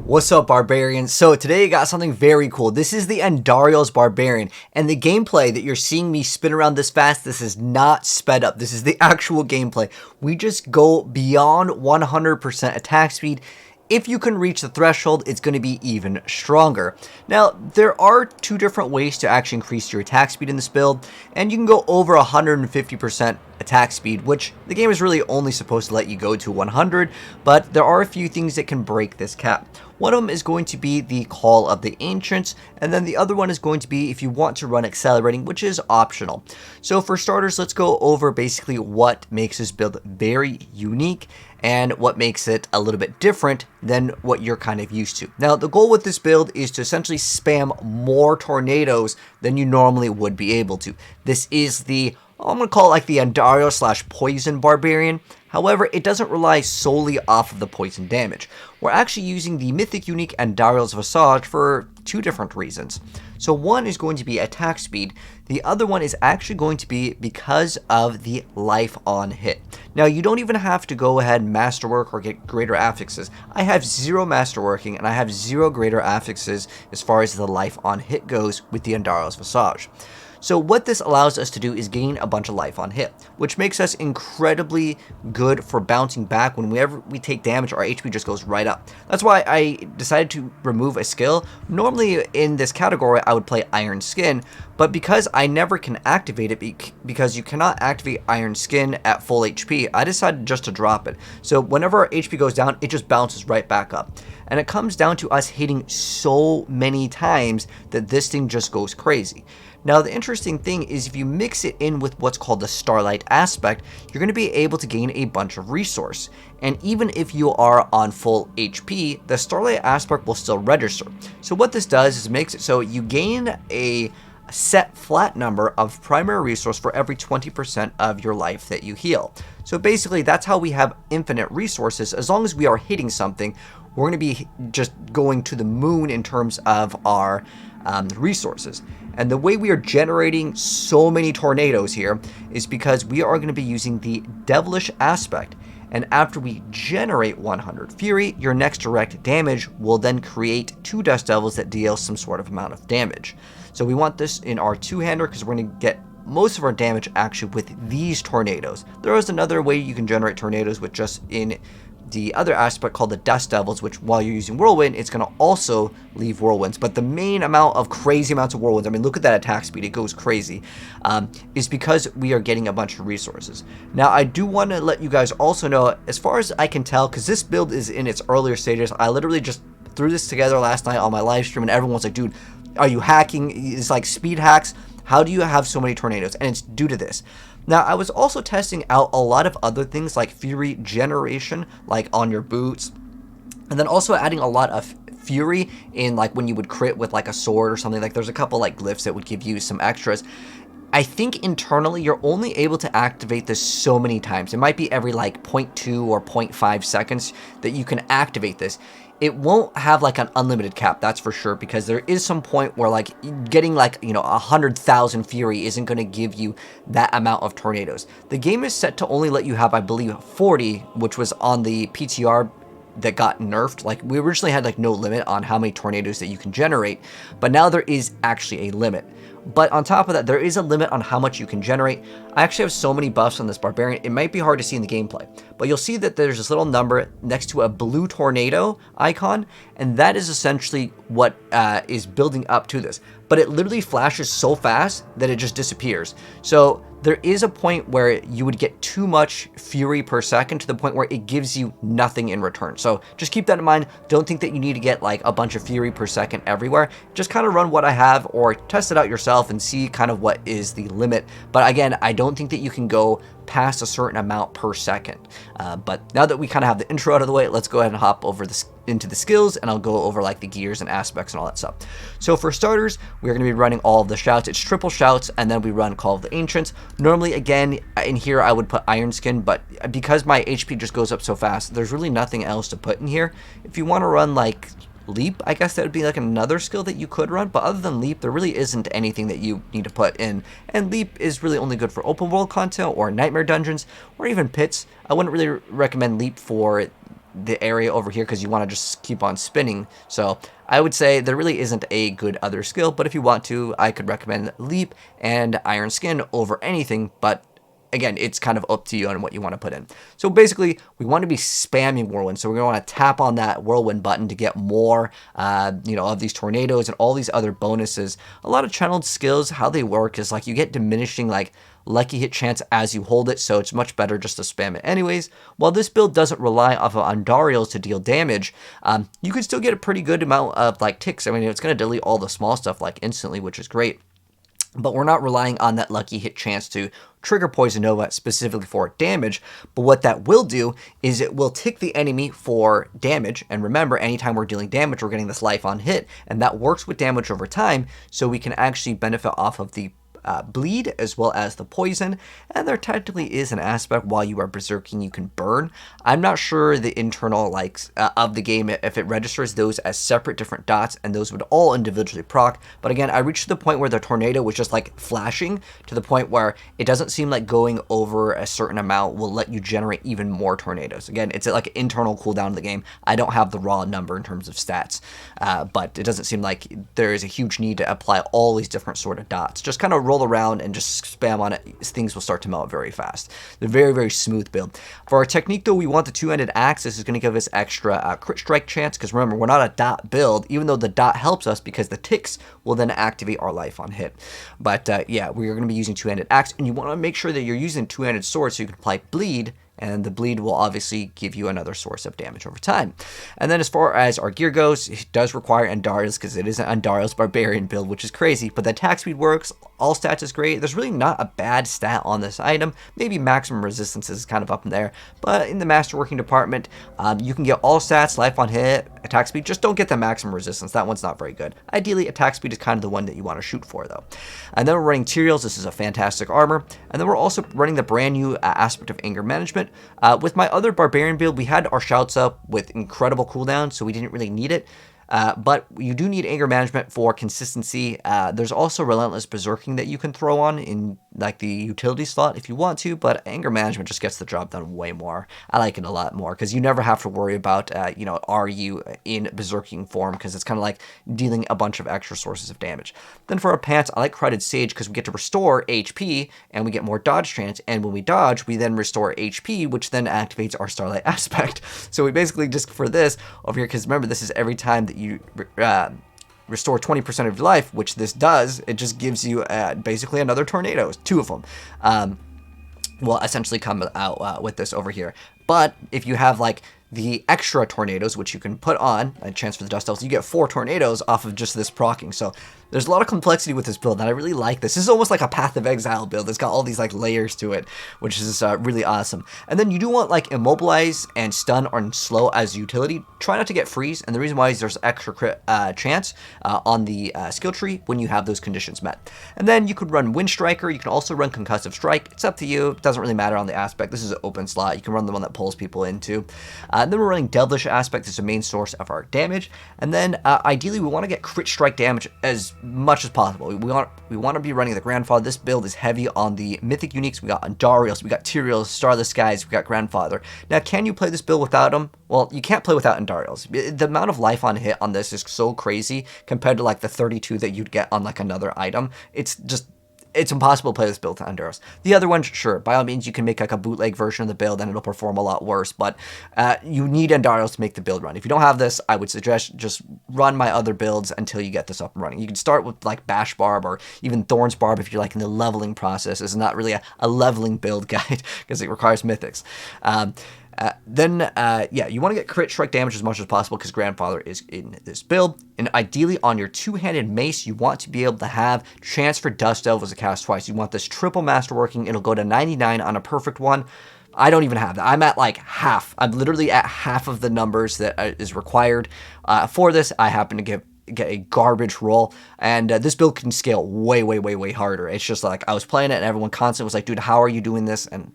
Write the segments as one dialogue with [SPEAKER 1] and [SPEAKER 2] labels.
[SPEAKER 1] What's up, Barbarians? So today I got something very cool. This is the Andariel's Barbarian, and the gameplay that you're seeing me spin around this fast, this is not sped up. This is the actual gameplay. We just go beyond 100% attack speed. If you can reach the threshold, it's going to be even stronger. Now, there are two different ways to actually increase your attack speed in this build, and you can go over 150% attack speed, which the game is really only supposed to let you go to 100, but there are a few things that can break this cap. One of them is going to be the Call of the Ancients, and then the other one is going to be if you want to run accelerating, which is optional. So for starters, let's go over basically what makes this build very unique and what makes it a little bit different than what you're kind of used to. Now, the goal with this build is to essentially spam more tornadoes than you normally would be able to. This is I'm going to call it like the Andariel / Poison Barbarian. However, it doesn't rely solely off of the poison damage. We're actually using the mythic unique Andariel's Visage for two different reasons. So one is going to be attack speed. The other one is actually going to be because of the life on hit. Now, you don't even have to go ahead and masterwork or get greater affixes. I have 0 masterworking and I have 0 greater affixes as far as the life on hit goes with the Andariel's Visage. So what this allows us to do is gain a bunch of life on hit, which makes us incredibly good for bouncing back. Whenever we take damage, our HP just goes right up. That's why I decided to remove a skill. Normally in this category, I would play Iron Skin, but because I never can activate it, because you cannot activate Iron Skin at full HP, I decided just to drop it. So whenever our HP goes down, it just bounces right back up. And it comes down to us hitting so many times that this thing just goes crazy. Now, the interesting thing is if you mix it in with what's called the Starlight aspect, you're going to be able to gain a bunch of resource. And even if you are on full HP, the Starlight aspect will still register. So what this does is it makes it so you gain a set flat number of primary resource for every 20% of your life that you heal. So basically, that's how we have infinite resources. As long as we are hitting something, we're going to be just going to the moon in terms of our resources. And the way we are generating so many tornadoes here is because we are going to be using the Devilish aspect. And after we generate 100 Fury, your next direct damage will then create 2 Dust Devils that deal some sort of amount of damage. So we want this in our two-hander because we're going to get most of our damage actually with these tornadoes. There is another way you can generate tornadoes with just in the other aspect called the Dust Devils, which while you're using Whirlwind, it's going to also leave Whirlwinds. But the main amount of crazy amounts of Whirlwinds, I mean, look at that attack speed, it goes crazy, is because we are getting a bunch of resources. Now, I do want to let you guys also know, as far as I can tell, because this build is in its earlier stages, I literally just threw this together last night on my live stream, and everyone was like, dude, are you hacking? It's like speed hacks. How do you have so many tornadoes? And it's due to this. Now, I was also testing out a lot of other things like Fury generation, like on your boots, and then also adding a lot of Fury in like when you would crit with like a sword or something. Like there's a couple like glyphs that would give you some extras. I think internally you're only able to activate this so many times. It might be every like 0.2 or 0.5 seconds that you can activate this. It won't have like an unlimited cap, that's for sure, because there is some point where like getting like, 100,000 Fury isn't going to give you that amount of tornadoes. The game is set to only let you have, I believe, 40, which was on the PTR that got nerfed. Like we originally had like no limit on how many tornadoes that you can generate, but now there is actually a limit. But on top of that, there is a limit on how much you can generate. I actually have so many buffs on this Barbarian, it might be hard to see in the gameplay. But you'll see that there's this little number next to a blue tornado icon, and that is essentially what is building up to this. But it literally flashes so fast that it just disappears. So there is a point where you would get too much Fury per second to the point where it gives you nothing in return. So just keep that in mind. Don't think that you need to get like a bunch of Fury per second everywhere. Just kind of run what I have or test it out yourself and see kind of what is the limit. But again, I don't think that you can go past a certain amount per second. But now that we kind of have the intro out of the way, let's go ahead and hop over this into the skills, and I'll go over like the gears and aspects and all that stuff. So for starters, we're going to be running all of the shouts. It's triple shouts, and then we run Call of the Ancients. Normally, again, in here I would put Iron Skin, but because my HP just goes up so fast, there's really nothing else to put in here. If you want to run like Leap, I guess that would be like another skill that you could run, but other than Leap, there really isn't anything that you need to put in. And Leap is really only good for open world content or nightmare dungeons or even pits. I wouldn't really recommend Leap for the area over here because you want to just keep on spinning. So I would say there really isn't a good other skill, but if you want to, I could recommend Leap and Iron Skin over anything, but again, it's kind of up to you on what you want to put in. So basically, we want to be spamming Whirlwind. So we're going to want to tap on that Whirlwind button to get more, of these tornadoes and all these other bonuses. A lot of channeled skills, how they work is like you get diminishing like lucky hit chance as you hold it, so it's much better just to spam it anyways. While this build doesn't rely off of Andariels to deal damage, you can still get a pretty good amount of like ticks. I mean, it's going to delete all the small stuff like instantly, which is great. But we're not relying on that lucky hit chance to trigger Poison Nova specifically for damage. But what that will do is it will tick the enemy for damage. And remember, anytime we're dealing damage, we're getting this life on hit. And that works with damage over time, so we can actually benefit off of the bleed as well as the poison, and there technically is an aspect while you are berserking you can burn. I'm not sure the internal likes of the game if it registers those as separate different dots, and those would all individually proc. But again, I reached the point where the tornado was just like flashing to the point where it doesn't seem like going over a certain amount will let you generate even more tornadoes. Again, it's like an internal cooldown of the game. I don't have the raw number in terms of stats, but it doesn't seem like there is a huge need to apply all these different sort of dots. Just kind of roll around and just spam on it. Things will start to melt very fast. They're very, very smooth build. For our technique though, we want the two-handed axe. This is going to give us extra crit strike chance, because remember, we're not a dot build, even though the dot helps us because the ticks will then activate our life on hit. But yeah, we're going to be using two-handed axe, and you want to make sure that you're using two-handed sword so you can apply bleed, and the bleed will obviously give you another source of damage over time. And then as far as our gear goes, it does require Andariels because it is an Andariel's Barbarian build, which is crazy, but the attack speed works, all stats is great. There's really not a bad stat on this item. Maybe maximum resistance is kind of up in there, but in the masterworking department, you can get all stats, life on hit, attack speed. Just don't get the maximum resistance. That one's not very good. Ideally, attack speed is kind of the one that you want to shoot for though. And then we're running Tyraels. This is a fantastic armor. And then we're also running the brand new aspect of anger management. With my other Barbarian build, we had our shouts up with incredible cooldown, so we didn't really need it. But you do need anger management for consistency. There's also relentless berserking that you can throw on in like the utility slot if you want to, but anger management just gets the job done way more. I like it a lot more because you never have to worry about, are you in berserking form, because it's kind of like dealing a bunch of extra sources of damage. Then for our pants, I like Crowded Sage because we get to restore HP and we get more dodge chance, and when we dodge, we then restore HP, which then activates our Starlight aspect. So we basically just, for this over here, because remember, this is every time that you restore 20% of your life, which this does, it just gives you basically another tornado, 2 of them. Will essentially come out with this over here. But if you have like the extra tornadoes, which you can put on, a chance for the Dust Devils, you get 4 tornadoes off of just this proccing. So there's a lot of complexity with this build, and I really like this. This is almost like a Path of Exile build. It's got all these like layers to it, which is really awesome. And then you do want like Immobilize and Stun or Slow as utility. Try not to get Freeze, and the reason why is there's extra crit chance on the skill tree when you have those conditions met. And then you could run Wind Striker. You can also run Concussive Strike. It's up to you. It doesn't really matter on the aspect. This is an open slot. You can run the one that pulls people into. And then we're running Devilish Aspect as the main source of our damage. And then ideally we want to get crit strike damage as much as possible. We want to be running the Grandfather. This build is heavy on the mythic uniques. We got Andariels, we got Tyraels, Starless Skies, we got Grandfather. Now, can you play this build without them? Well, you can't play without Andariels. The amount of life on hit on this is so crazy compared to like the 32 that you'd get on like another item. It's impossible to play this build to Andariels. The other ones, sure, by all means, you can make like a bootleg version of the build and it'll perform a lot worse, but you need Andariels to make the build run. If you don't have this, I would suggest just run my other builds until you get this up and running. You can start with like Bash Barb or even Thorns Barb if you're like in the leveling process. It's not really a leveling build guide because it requires mythics. Yeah, you want to get crit strike damage as much as possible because Grandfather is in this build. And ideally on your two-handed mace, you want to be able to have chance for Dust Devils to cast twice. You want this triple masterworking. It'll go to 99 on a perfect one. I don't even have that. I'm at like half. I'm literally at half of the numbers that is required. For this, I happen to get a garbage roll, and this build can scale way, way, way, way harder. It's just like I was playing it and everyone constantly was like, dude, how are you doing this? And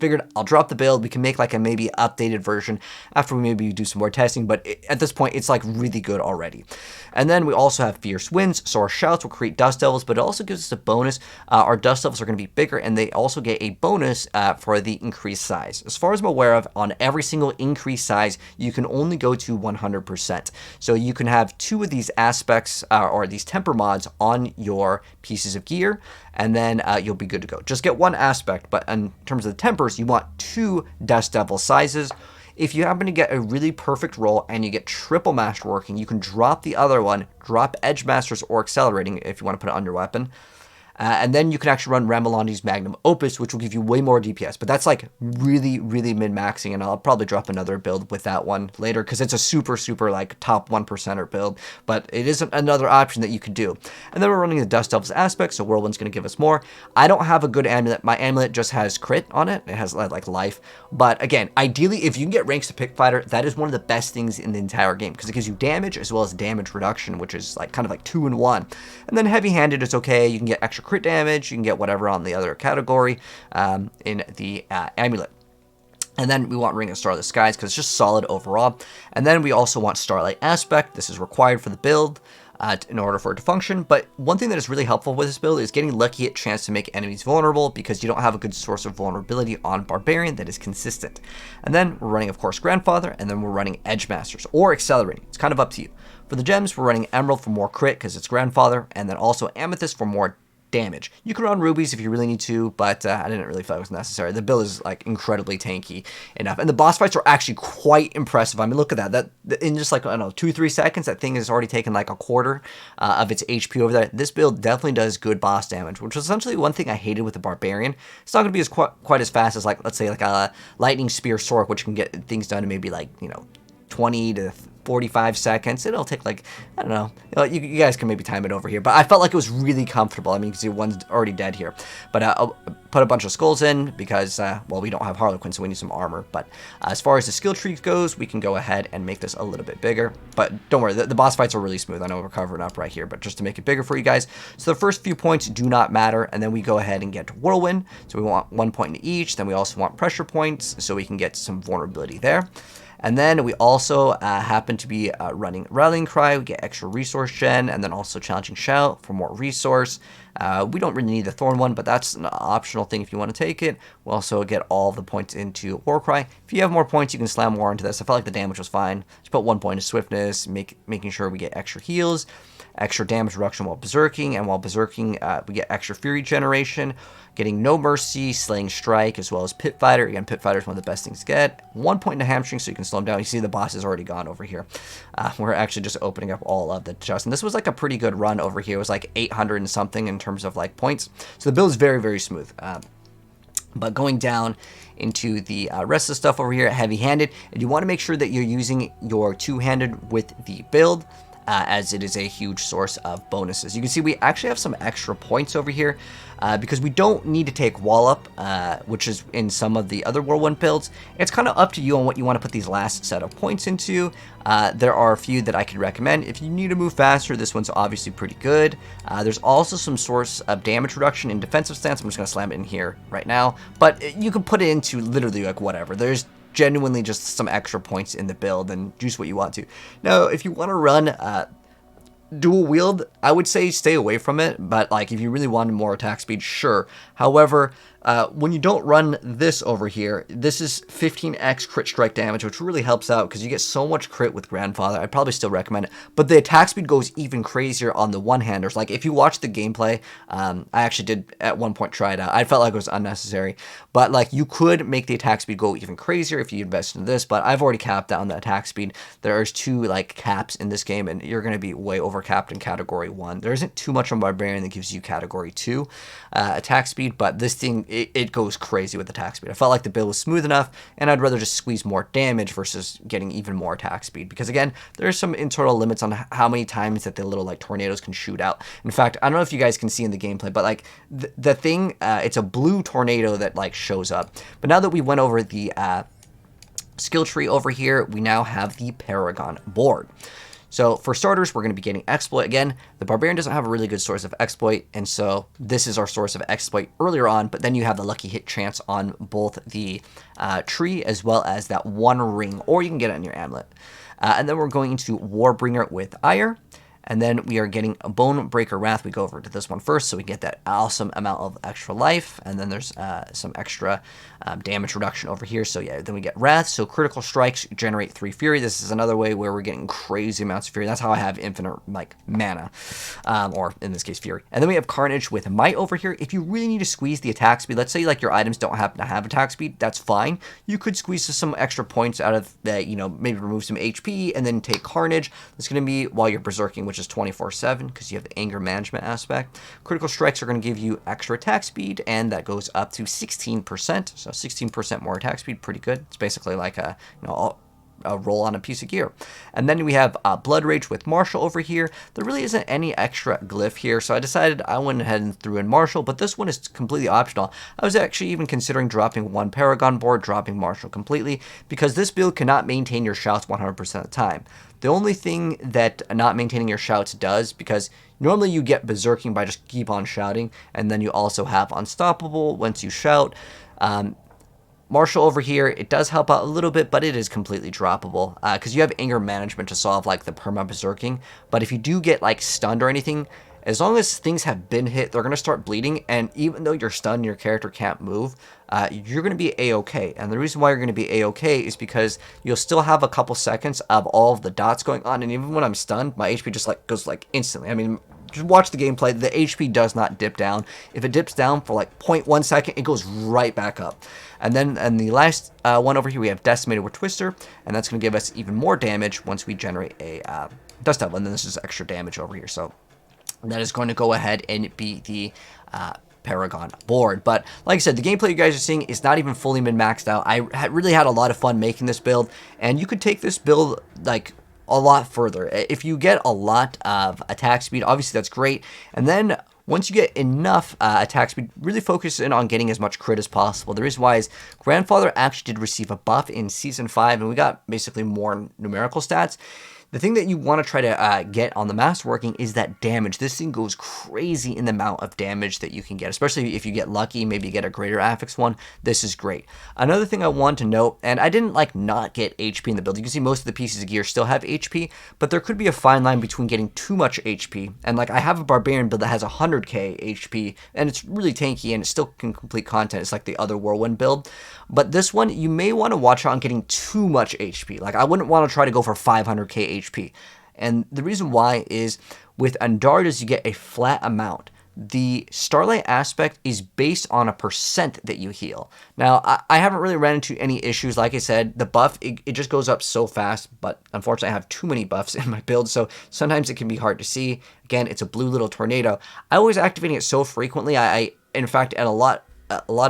[SPEAKER 1] figured I'll drop the build. We can make like a maybe updated version after we maybe do some more testing, but at this point, it's like really good already. And then we also have Fierce Winds, so our shouts will create Dust Devils, but it also gives us a bonus. Our Dust Devils are going to be bigger, and they also get a bonus for the increased size. As far as I'm aware of, on every single increased size, you can only go to 100%. So you can have 2 of these aspects or these temper mods on your pieces of gear, and then you'll be good to go. Just get 1 aspect, but in terms of the tempers, you want 2 Dust Devil sizes. If you happen to get a really perfect roll and you get triple masterworking, you can drop the other one, drop Edge Masters or Accelerating if you want to put it on your weapon. And then you can actually run Ramelandi's Magnum Opus, which will give you way more DPS. But that's like really, really min-maxing, and I'll probably drop another build with that one later because it's a super, super like top 1%er build. But it is another option that you could do. And then we're running the Dust Devils aspect, so Whirlwind's going to give us more. I don't have a good amulet. My amulet just has crit on it. It has like life. But again, ideally, if you can get ranks to Pick Fighter, that is one of the best things in the entire game because it gives you damage as well as damage reduction, which is like kind of like 2 in 1. And then heavy-handed is okay. You can get extra crit damage, you can get whatever on the other category in the amulet. And then we want Ring of Starlit Skies because it's just solid overall. And then we also want Starlight Aspect. This is required for the build in order for it to function. But one thing that is really helpful with this build is getting lucky at chance to make enemies vulnerable because you don't have a good source of vulnerability on Barbarian that is consistent. And then we're running, of course, Grandfather, and then we're running Edge Masters or Accelerating. It's kind of up to you. For the gems, we're running Emerald for more crit because it's Grandfather, and then also Amethyst for more damage. You can run rubies if you really need to, but I didn't really feel it was necessary. The build is like incredibly tanky enough, and the boss fights are actually quite impressive. I mean, look at that. That in just like, I don't know, 2-3 seconds, that thing has already taken like a quarter of its HP over there. This build definitely does good boss damage, which was essentially one thing I hated with the Barbarian. It's not going to be as quite as fast as like, let's say like a Lightning Spear Sorc, which can get things done in maybe like, 20 to 45 seconds. It'll take like, I don't know, you guys can maybe time it over here, but I felt like it was really comfortable. I mean, you can see one's already dead here, but I'll put a bunch of skulls in because, well, we don't have Harlequin, so we need some armor. But as far as the skill tree goes, we can go ahead and make this a little bit bigger, but don't worry, the boss fights are really smooth. I know we're covering up right here, but just to make it bigger for you guys. So the first few points do not matter, and then we go ahead and get Whirlwind. So we want 1 point in each. Then we also want pressure points, so we can get some vulnerability there. And then we also happen to be running Rallying Cry. We get extra resource gen, and then also Challenging Shout for more resource. We don't really need the Thorn one, but that's an optional thing if you want to take it. We also get all the points into War Cry. If you have more points, you can slam more into this. I felt like the damage was fine. Just put 1 point of Swiftness, making sure we get extra heals, extra damage reduction while berserking, and while berserking, we get extra fury generation, getting No Mercy, Slaying Strike, as well as Pit Fighter. Again, Pit Fighter is one of the best things to get. 1 point in the hamstring, so you can slow him down. You see the boss is already gone over here. We're actually just opening up all of the chests, and this was like a pretty good run over here. It was like 800 and something in terms of like points. So the build is very, very smooth. But going down into the rest of the stuff over here, heavy-handed, and you want to make sure that you're using your two-handed with the build, as it is a huge source of bonuses. You can see we actually have some extra points over here because we don't need to take Wallop, which is in some of the other Whirlwind builds. It's kind of up to you on what you want to put these last set of points into. There are a few that I could recommend. If you need to move faster, this one's obviously pretty good. There's also some source of damage reduction in defensive stance. I'm just going to slam it in here right now. But you can put it into literally like whatever. There's genuinely just some extra points in the build and juice what you want to. Now, if you want to run dual wield, I would say stay away from it, but like if you really wanted more attack speed, sure. However, when you don't run this over here, this is 15x crit strike damage, which really helps out because you get so much crit with Grandfather. I'd probably still recommend it, but the attack speed goes even crazier on the one-handers. Like if you watch the gameplay, I actually did at one point try it out. I felt like it was unnecessary, but like you could make the attack speed go even crazier if you invest in this, but I've already capped down the attack speed. There's 2 like caps in this game, and you're going to be way over capped in category 1. There isn't too much on Barbarian that gives you category 2 attack speed, but this thing, it goes crazy with attack speed. I felt like the build was smooth enough, and I'd rather just squeeze more damage versus getting even more attack speed, because again, there's some internal limits on how many times that the little like tornadoes can shoot out. In fact, I don't know if you guys can see in the gameplay, but like the thing, it's a blue tornado that like shows up. But now that we went over the skill tree over here, we now have the Paragon board. So for starters, we're going to be getting exploit again. The Barbarian doesn't have a really good source of exploit, and so this is our source of exploit earlier on, but then you have the lucky hit chance on both the tree as well as that one ring, or you can get it on your amulet. And then we're going into Warbringer with Ire. And then we are getting a Bonebreaker Wrath. We go over to this one first, so we get that awesome amount of extra life. And then there's some extra damage reduction over here. So yeah, then we get Wrath. So critical strikes generate 3 Fury. This is another way where we're getting crazy amounts of Fury. That's how I have infinite like mana, or in this case Fury. And then we have Carnage with Might over here. If you really need to squeeze the attack speed, let's say like your items don't happen to have attack speed, that's fine. You could squeeze some extra points out of that. You know, maybe remove some HP and then take Carnage. That's going to be while you're berserking, which is 24/7 because you have the anger management aspect. Critical strikes are going to give you extra attack speed, and that goes up to 16%. So 16% more attack speed, pretty good. It's basically like a roll on a piece of gear. And then we have Blood Rage with Martial over here. There really isn't any extra glyph here, so I decided I went ahead and threw in Martial, but this one is completely optional. I was actually even considering dropping one Paragon board, dropping Martial completely, because this build cannot maintain your shouts 100% of the time. The only thing that not maintaining your shouts does, because normally you get berserking by just keep on shouting, and then you also have Unstoppable once you shout. Martial over here, it does help out a little bit, but it is completely droppable because you have anger management to solve like the perma berserking. But if you do get like stunned or anything, as long as things have been hit, they're going to start bleeding. And even though you're stunned, your character can't move, you're going to be A-okay. And the reason why you're going to be A-okay is because you'll still have a couple seconds of all of the dots going on. And even when I'm stunned, my HP just like goes like instantly. I mean, just watch the gameplay. The HP does not dip down. If it dips down for like 0.1 second, it goes right back up. And then in the last one over here, we have Decimated with Twister, and that's going to give us even more damage once we generate a Dust Devil. And then this is extra damage over here. So that is going to go ahead and be the Paragon board. But like I said, the gameplay you guys are seeing is not even fully min-maxed out. I really had a lot of fun making this build, and you could take this build like a lot further. If you get a lot of attack speed, obviously that's great. And then once you get enough attack speed, really focus in on getting as much crit as possible. The reason why is Grandfather actually did receive a buff in Season 5, and we got basically more numerical stats. The thing that you want to try to get on the Masterworking is that damage. This thing goes crazy in the amount of damage that you can get, especially if you get lucky, maybe you get a greater affix one. This is great. Another thing I want to note, and I didn't like not get HP in the build. You can see most of the pieces of gear still have HP, but there could be a fine line between getting too much HP. And like I have a Barbarian build that has 100k HP, and it's really tanky and it still can complete content. It's like the other Whirlwind build. But this one, you may want to watch out on getting too much HP. Like I wouldn't want to try to go for 500k HP. And the reason why is with Andariel, you get a flat amount. The Starlight aspect is based on a percent that you heal. Now, I haven't really ran into any issues. Like I said, the buff, it just goes up so fast, but unfortunately I have too many buffs in my build, so sometimes it can be hard to see. Again, it's a blue little tornado. I always activating it so frequently. I in fact, at a lot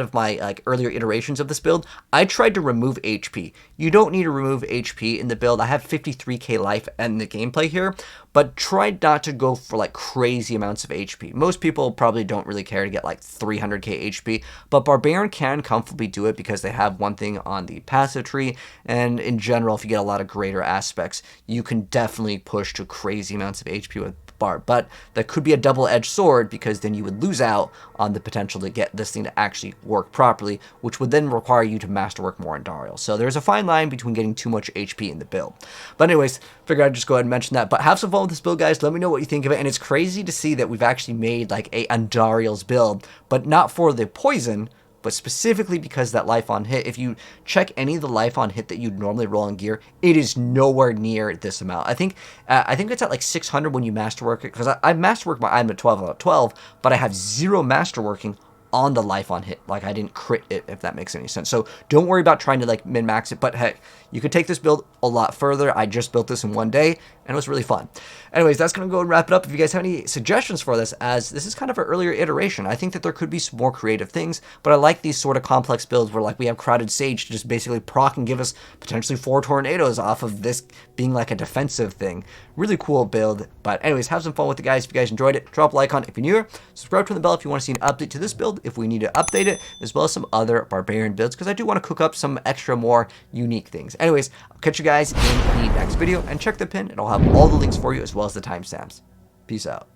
[SPEAKER 1] of my like earlier iterations of this build, I tried to remove HP. You don't need to remove HP in the build. I have 53k life in the gameplay here, but try not to go for like crazy amounts of HP. Most people probably don't really care to get like 300k HP, but Barbarian can comfortably do it because they have one thing on the passive tree, and in general, if you get a lot of greater aspects, you can definitely push to crazy amounts of HP with Barb. But that could be a double-edged sword, because then you would lose out on the potential to get this thing to actually work properly, which would then require you to masterwork more Andariel. So there's a fine line between getting too much HP in the build. But anyways, figured I'd just go ahead and mention that. But have some fun with this build, guys. Let me know what you think of it. And it's crazy to see that we've actually made like a Andariel's build, but not for the poison, but specifically because that life on hit. If you check any of the life on hit that you'd normally roll in gear, it is nowhere near this amount. I think it's at like 600 when you masterwork it, because I masterwork my item at 12 out of 12, but I have 0 masterworking on the life on hit. Like I didn't crit it, if that makes any sense. So don't worry about trying to like min-max it, but heck, you could take this build a lot further. I just built this in one day, and it was really fun. Anyways, that's going to go and wrap it up. If you guys have any suggestions for this, as this is kind of an earlier iteration, I think that there could be some more creative things, but I like these sort of complex builds where like we have Crowded Sage to just basically proc and give us potentially 4 tornadoes off of this being like a defensive thing. Really cool build. But anyways, have some fun with it, guys. If you guys enjoyed it, drop a like on it if you're new. Subscribe to the bell if you want to see an update to this build.
[SPEAKER 2] if we need to update it, as well as some other Barbarian builds, because I do want to cook up some extra more unique things. Anyways, I'll catch you guys in the next video, and check the pin, and I'll have all the links for you as well as the timestamps. Peace out.